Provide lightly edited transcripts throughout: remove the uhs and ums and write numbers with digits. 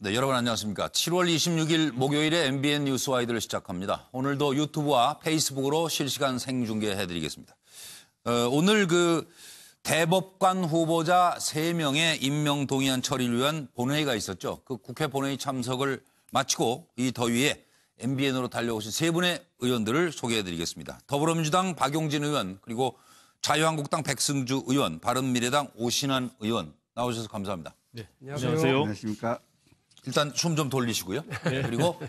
네, 여러분 안녕하십니까. 7월 26일 목요일에 MBN 뉴스와이드를 시작합니다. 오늘도 유튜브와 페이스북으로 실시간 생중계해드리겠습니다. 오늘 대법관 후보자 3명의 임명 동의안 처리를 위한 본회의가 있었죠. 그 국회 본회의 참석을 마치고 이 더위에 MBN으로 달려오신 3분의 의원들을 소개해드리겠습니다. 더불어민주당 박용진 의원, 그리고 자유한국당 백승주 의원, 바른미래당 오신환 의원 나오셔서 감사합니다. 네, 안녕하세요. 안녕하십니까. 일단 숨 좀 돌리시고요. 네. 그리고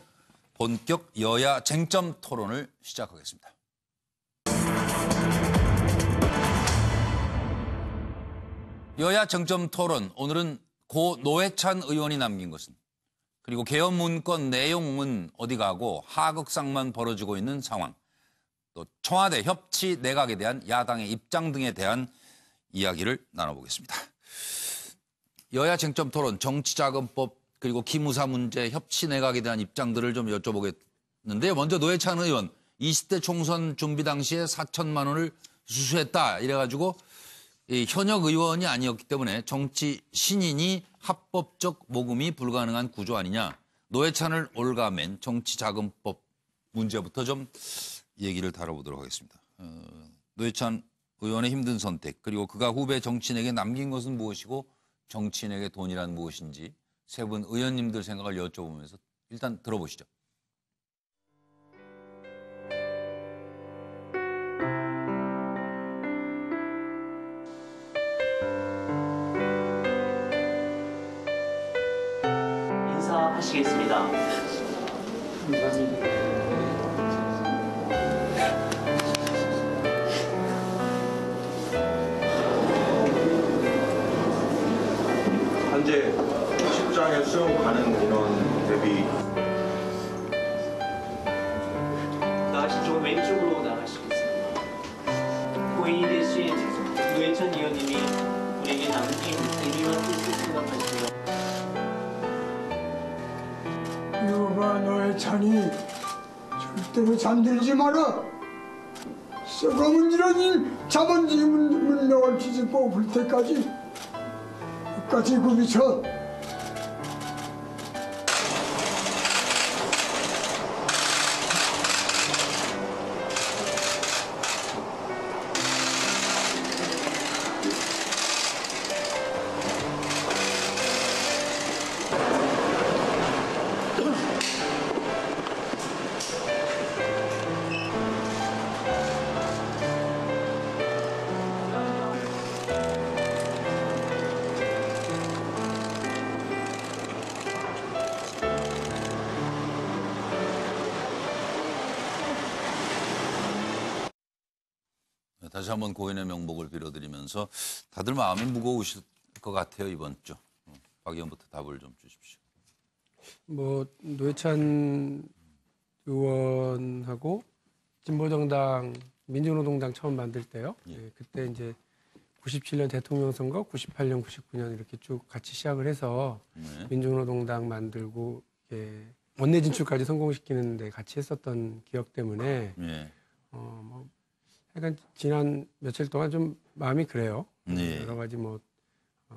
본격 여야 쟁점 토론을 시작하겠습니다. 여야 쟁점 토론, 오늘은 고 노회찬 의원이 남긴 것은, 그리고 개헌 문건 내용은 어디 가고 하극상만 벌어지고 있는 상황, 또 청와대 협치 내각에 대한 야당의 입장 등에 대한 이야기를 나눠보겠습니다. 여야 쟁점 토론, 정치자금법, 그리고 기무사 문제, 협치 내각에 대한 입장들을 좀 여쭤보겠는데요. 먼저 노회찬 의원, 20대 총선 준비 당시에 4천만 원을 수수했다 이래가지고 현역 의원이 아니었기 때문에 정치 신인이 합법적 모금이 불가능한 구조 아니냐. 노회찬을 올가맨 정치자금법 문제부터 좀 얘기를 다뤄보도록 하겠습니다. 노회찬 의원의 힘든 선택, 그리고 그가 후배 정치인에게 남긴 것은 무엇이고 정치인에게 돈이란 무엇인지 세 분 의원님들 생각을 여쭤보면서 일단 들어보시죠. 인사하시겠습니다. 현재 직장에 수용 가는 인원 대비 조금 왼쪽으로 나가시겠습니다. 고인이 되신 노회찬 의원님이 우리에게 남긴 의미와 뜻을 생각하시며 여봐 노회찬이 절대로 잠들지 마라. 썩어문지러진 자본주의 문명을 뒤집어 볼 때까지 끝까지 굽이쳐. 다시 한번 고인의 명복을 빌어드리면서 다들 마음이 무거우실 것 같아요, 이번 주. 박 의원부터 답을 좀 주십시오. 노회찬 의원하고 진보정당, 민주노동당 처음 만들 때요. 예, 그때 이제 97년 대통령 선거, 98년, 99년 이렇게 쭉 같이 시작을 해서 민주노동당 만들고 원내 진출까지 성공시키는 데 같이 했었던 기억 때문에 약간 지난 며칠 동안 좀 마음이 그래요. 여러 가지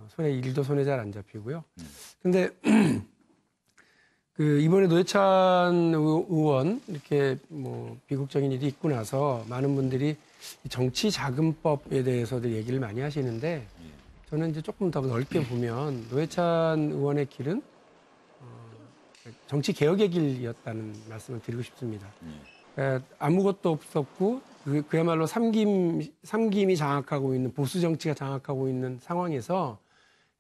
손에 일도 손에 잘 안 잡히고요. 근데 이번에 노회찬 의원 이렇게 비극적인 일이 있고 나서 많은 분들이 정치자금법에 대해서도 얘기를 많이 하시는데 저는 이제 조금 더 넓게 보면 노회찬 의원의 길은 정치 개혁의 길이었다는 말씀을 드리고 싶습니다. 아무것도 없었고 그야말로 삼김이 장악하고 있는 보수 정치가 장악하고 있는 상황에서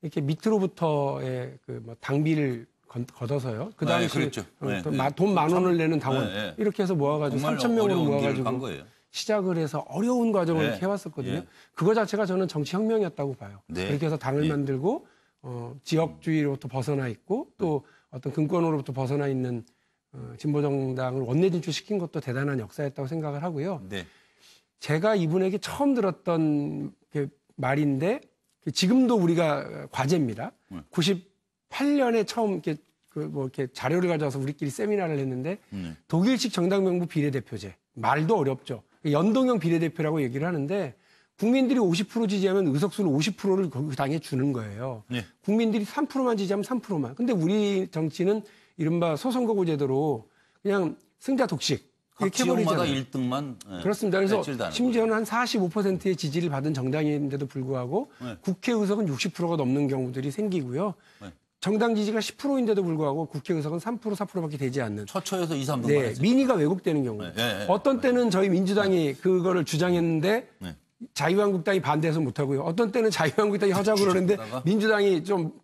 이렇게 밑으로부터의 당비를 걷어서요. 그 당시 그랬죠. 돈 10,000원을 내는 당원 이렇게 해서 모아가지고 3,000명으로 모아가지고 시작을 해서 어려운 과정을 이렇게 해왔었거든요. 그거 자체가 저는 정치 혁명이었다고 봐요. 그렇게 해서 당을 만들고 지역주의로부터 벗어나 있고 또 어떤 금권으로부터 벗어나 있는 진보정당을 원내 진출시킨 것도 대단한 역사였다고 생각을 하고요. 제가 이분에게 처음 들었던 말인데 지금도 우리가 과제입니다. 98년에 처음 이렇게 자료를 가져와서 우리끼리 세미나를 했는데 독일식 정당 명부 비례대표제 말도 어렵죠. 연동형 비례대표라고 얘기를 하는데 국민들이 50% 지지하면 의석수는 50%를 그 당에 주는 거예요. 네. 국민들이 3%만 지지하면 3%만. 근데 우리 정치는 이른바 소선거구 제도로 그냥 승자 독식 각 이렇게 지역마다 해버리잖아요. 1등만 그렇습니다. 그래서 배출다는 심지어는 한 45%의 지지를 받은 정당인데도 불구하고 네. 국회의석은 60%가 넘는 경우들이 생기고요. 네. 정당 지지가 10%인데도 불구하고 국회의석은 3%, 4%밖에 되지 않는. 처처에서 2, 3등만 네, 했어요. 민의가 왜곡되는 경우. 네, 네, 네. 어떤 때는 저희 민주당이 그거를 주장했는데 네. 자유한국당이 반대해서 못하고요. 어떤 때는 자유한국당이 하자고 그러는데 주저하다가? 민주당이 좀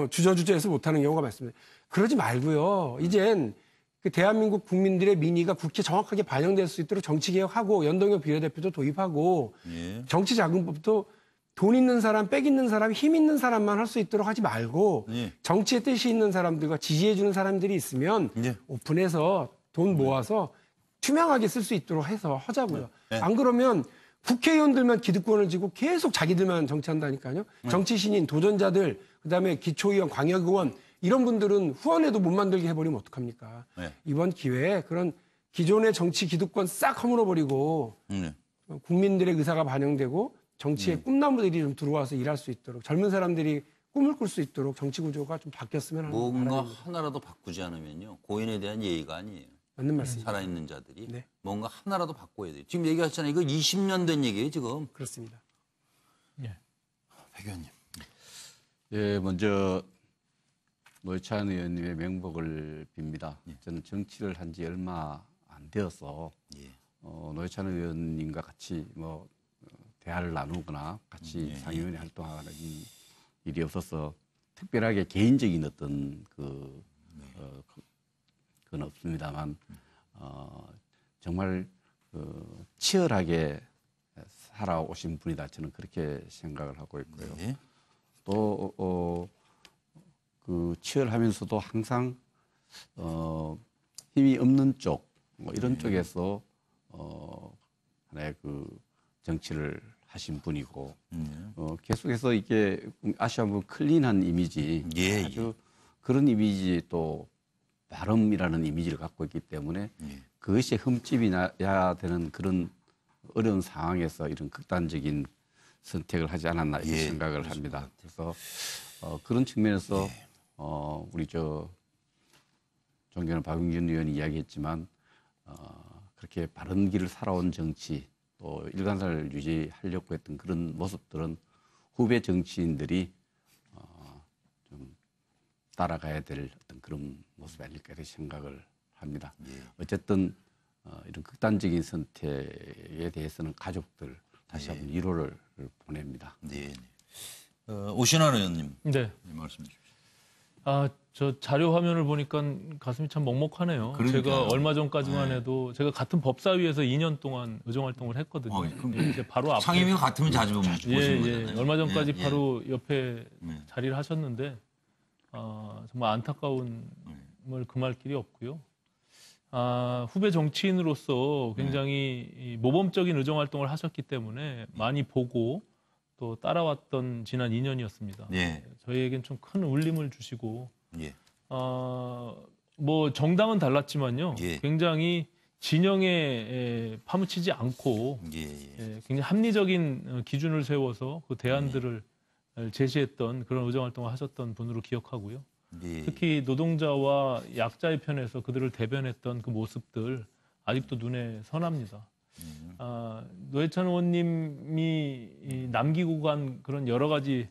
주저주저해서 못하는 경우가 많습니다. 그러지 말고요. 이젠 그 대한민국 국민들의 민의가 국회에 정확하게 반영될 수 있도록 정치개혁하고 연동형 비례대표도 도입하고 예. 정치자금법도 돈 있는 사람, 빽 있는 사람, 힘 있는 사람만 할 수 있도록 하지 말고 예. 정치에 뜻이 있는 사람들과 지지해주는 사람들이 있으면 예. 오픈해서 돈 모아서 투명하게 쓸 수 있도록 해서 하자고요. 네. 안 그러면 국회의원들만 기득권을 쥐고 계속 자기들만 정치한다니까요. 정치 신인, 도전자들, 그다음에 기초의원, 광역의원 이런 분들은 후원에도 못 만들게 해버리면 어떡합니까? 네. 이번 기회에 그런 기존의 정치 기득권 싹 허물어버리고 네. 국민들의 의사가 반영되고 정치에 꿈나무들이 좀 들어와서 일할 수 있도록 젊은 사람들이 꿈을 꿀 수 있도록 정치 구조가 좀 바뀌었으면 하는 뭔가 바람입니다. 하나라도 바꾸지 않으면요. 고인에 대한 예의가 아니에요. 맞는 말씀입니다. 살아있는 자들이 네. 뭔가 하나라도 바꿔야 돼요. 지금 얘기하셨잖아요. 이거 20년 된 얘기예요, 지금. 그렇습니다. 백 의원님. 예, 먼저 노회찬 의원님의 명복을 빕니다. 저는 정치를 한 지 얼마 안 되어서 예. 노회찬 의원님과 같이 대화를 나누거나 같이 상임위원회 활동하는 일이 없어서 특별하게 개인적인 어떤 그건 없습니다만 정말 치열하게 살아오신 분이다. 저는 그렇게 생각을 하고 있고요. 네. 또 그 치열하면서도 항상 힘이 없는 쪽 이런 쪽에서 하나의 그 정치를 하신 분이고 계속해서 이게 아시아무 클린한 이미지 예, 아주 그런 이미지 또 바람이라는 이미지를 갖고 있기 때문에 그것이 흠집이 나야 되는 그런 어려운 상황에서 이런 극단적인 선택을 하지 않았나 이렇게 예, 생각을 합니다. 그래서 그런 측면에서 우리 존경하는 박용진 의원이 이야기했지만 그렇게 바른 길을 살아온 정치 또 일관성을 유지하려고 했던 그런 모습들은 후배 정치인들이 좀 따라가야 될 어떤 그런 모습이 아닐까 이렇게 생각을 합니다. 어쨌든 이런 극단적인 선택에 대해서는 가족들 다시 한번 위로를 보냅니다. 네. 오신환 의원님. 네. 말씀 주십시오. 저 자료 화면을 보니까 가슴이 참 먹먹하네요. 그러니까요. 제가 얼마 전까지만 해도 제가 같은 법사위에서 2년 동안 의정 활동을 했거든요. 그럼 이제 바로 앞에 상임위가 같으면 자주 보시는 거잖아요. 얼마 전까지 예, 예. 바로 옆에 자리를 하셨는데 정말 안타까움을 금할 길이 없고요. 후배 정치인으로서 굉장히 이 모범적인 의정 활동을 하셨기 때문에 많이 보고 또 따라왔던 지난 2년이었습니다. 예. 저희에겐 좀 큰 울림을 주시고 예. 뭐 정당은 달랐지만요. 예. 굉장히 진영에 파묻히지 않고 예. 굉장히 합리적인 기준을 세워서 그 대안들을 제시했던 그런 의정 활동을 하셨던 분으로 기억하고요. 예. 특히 노동자와 약자의 편에서 그들을 대변했던 그 모습들 아직도 눈에 선합니다. 노회찬 의원님이 남기고 간 그런 여러 가지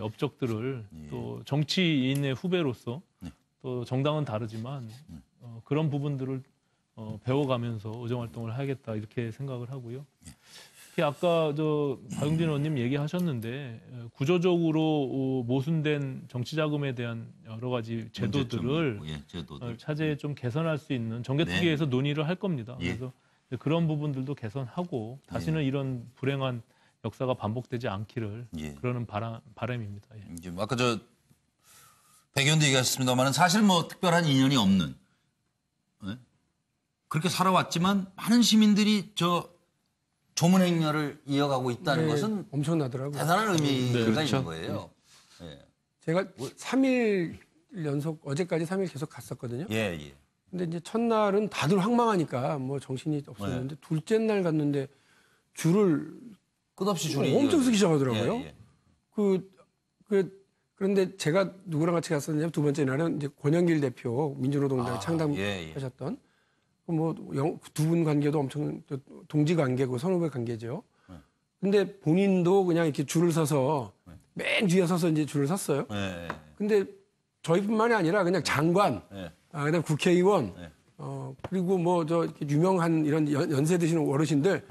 업적들을 또 정치인의 후배로서 또 정당은 다르지만 그런 부분들을 배워가면서 의정활동을 하겠다 이렇게 생각을 하고요. 특히 아까 박용진 의원님 얘기하셨는데 구조적으로 모순된 정치자금에 대한 여러 가지 제도들을 차제에 좀 개선할 수 있는 정개특위에서 논의를 할 겁니다. 그래서 그런 부분들도 개선하고 다시는 이런 불행한 역사가 반복되지 않기를 그러는 바람입니다. 이제 아까 백 의원도 얘기하셨습니다만 사실 뭐 특별한 인연이 없는 그렇게 살아왔지만 많은 시민들이 조문 행렬을 이어가고 있다는 것은 엄청나더라고요. 대단한 의미가 그렇죠. 있는 거예요. 제가 3일 연속 어제까지 3일 계속 갔었거든요. 예. 근데 이제 첫날은 다들 황망하니까 뭐 정신이 없었는데 둘째 날 갔는데 줄을 끝없이 줄이 엄청 쓰기 시작하더라고요. 예, 예. 그런데 제가 누구랑 같이 갔었냐면 두 번째 날은 이제 권영길 대표 민주노동당 창당하셨던 두 분 관계도 엄청 동지 관계고 선후배 관계죠. 근데 본인도 그냥 이렇게 줄을 서서 맨 뒤에 서서 이제 줄을 섰어요. 근데 저희뿐만이 아니라 그냥 장관, 그다음 국회의원, 그리고 뭐 저 유명한 이런 연세 드시는 어르신들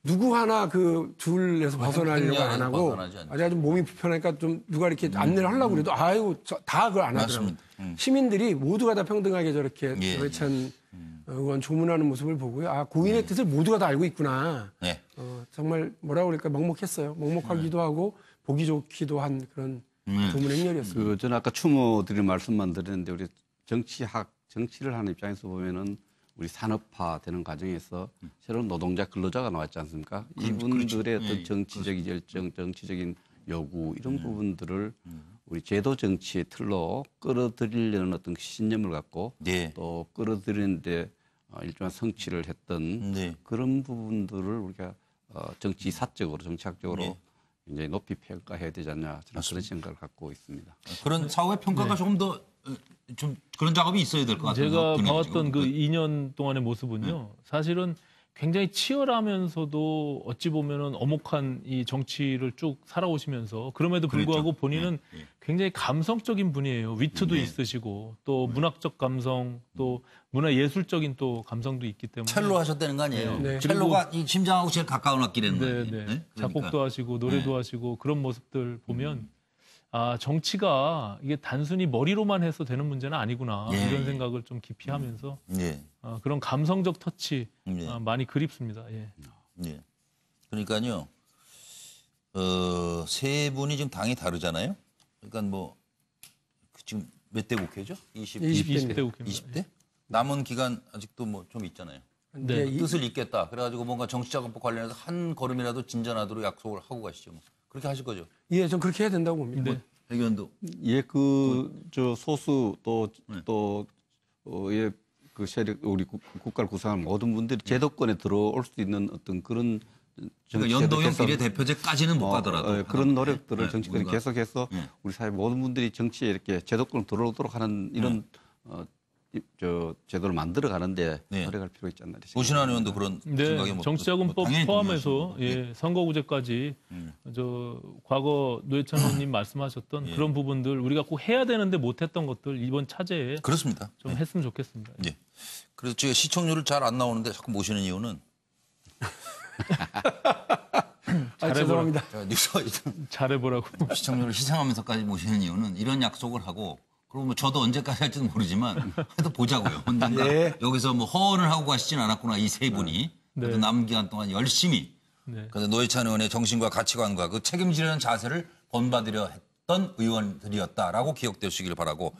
누구 하나 그 줄에서 벗어나려고 안 하고 아주 몸이 불편하니까 좀 누가 이렇게 안내를 하려고 그래도 아유 다 그걸 안 하더라고요. 시민들이 모두가 다 평등하게 저렇게 노회찬 의원 조문하는 모습을 보고요. 아 고인의 뜻을 모두가 다 알고 있구나. 정말 뭐라고 그럴까 먹먹했어요. 먹먹하기도 하고 보기 좋기도 한 그런 조문 행렬이었습니다. 저는 아까 추모드린 말씀만 드렸는데 우리 정치를 하는 입장에서 보면은 우리 산업화 되는 과정에서 새로운 노동자 근로자가 나왔지 않습니까? 이분들의 어떤 정치적인 열정, 정치적인 요구 이런 부분들을 우리 제도 정치의 틀로 끌어들이려는 어떤 신념을 갖고 또 끌어들이는데 일종의 성취를 했던 그런 부분들을 우리가 정치 사적으로 정치학적으로 굉장히 높이 평가해야 되지 않냐 저는 그런 생각을 갖고 있습니다. 그런 사후의 평가가 조금 더 좀 그런 작업이 있어야 될 것 같아요. 제가 봐왔던 그 2년 동안의 모습은요. 사실은 굉장히 치열하면서도 어찌 보면은 엄혹한 이 정치를 쭉 살아오시면서 그럼에도 불구하고 본인은 굉장히 감성적인 분이에요. 위트도 있으시고 또 문학적 감성 또 문화예술적인 또 감성도 있기 때문에 첼로 하셨다는 거 아니에요? 첼로가 이 심장하고 제일 가까운 악기라는 거예요. 그러니까. 작곡도 하시고 노래도 하시고 그런 모습들 보면 아 정치가 이게 단순히 머리로만 해서 되는 문제는 아니구나 이런 생각을 좀 깊이 하면서 그런 감성적 터치 많이 그립습니다. 그러니까요. 세 분이 지금 당이 다르잖아요. 그러니까 뭐 지금 몇 대 국회죠? 20대 국회입니다. 20대? 남은 기간 아직도 뭐 좀 있잖아요. 뜻을 잇겠다. 그래가지고 뭔가 정치자금법 관련해서 한 걸음이라도 진전하도록 약속을 하고 가시죠. 그렇게 하실 거죠? 예, 전 그렇게 해야 된다고 봅니다. 의견도. 저 소수 그 세력 우리 국가를 구성하는 모든 분들이 제도권에 들어올 수 있는 어떤 그런 그러니까 연동형 비례대표제까지는 못 가더라도 그런 노력들을 정치권이 계속해서 우리 사회 모든 분들이 정치에 이렇게 제도권으로 들어오도록 하는 이런 제도를 만들어 가는데 노력할 필요가 있지 않나 싶습니다. 오신환 의원도 그런 생각이 뭐 정치자금법 포함해서 선거구제까지 저 과거 노회찬 의원님 말씀하셨던 그런 부분들 우리가 꼭 해야 되는데 못했던 것들 이번 차제에 그렇습니다. 좀 했으면 좋겠습니다. 그래서 제가 시청률을 잘 안 나오는데 자꾸 모시는 이유는 죄송합니다. 잘해보라고. 시청률을 희생하면서까지 모시는 이유는 이런 약속을 하고 그리고 뭐 저도 언제까지 할지는 모르지만 그래도 보자고요. 언젠가 여기서 뭐 허언을 하고 가시진 않았구나 이 세 분이. 그래도 남은 기간 동안 열심히 그래서 노회찬 의원의 정신과 가치관과 그 책임지려는 자세를 본받으려 했던 의원들이었다라고 기억되시길 바라고